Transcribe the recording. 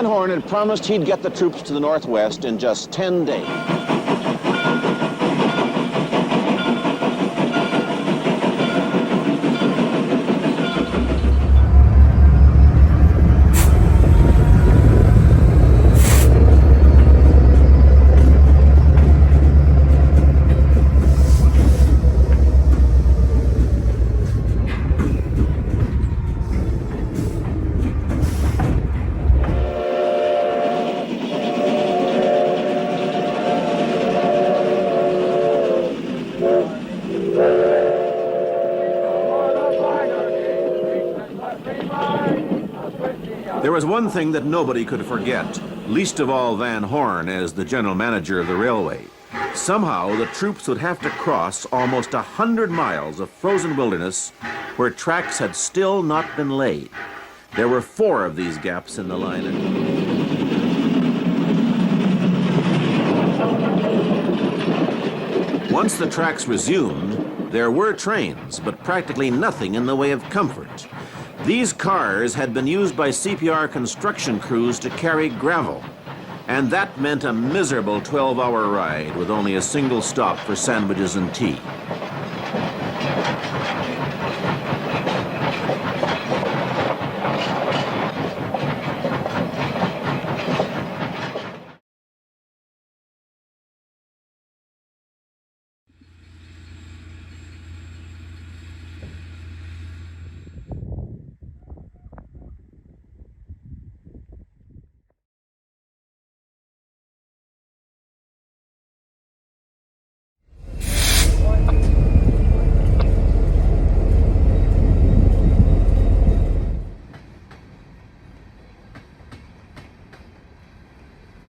Van Horn had promised he'd get the troops to the northwest in just 10 days. There was one thing that nobody could forget, least of all Van Horn as the general manager of the railway. Somehow the troops would have to cross almost 100 miles of frozen wilderness where tracks had still not been laid. There were 4 of these gaps in the line. Once the tracks resumed, there were trains, but practically nothing in the way of comfort. These cars had been used by CPR construction crews to carry gravel, and that meant a miserable 12-hour ride with only a single stop for sandwiches and tea.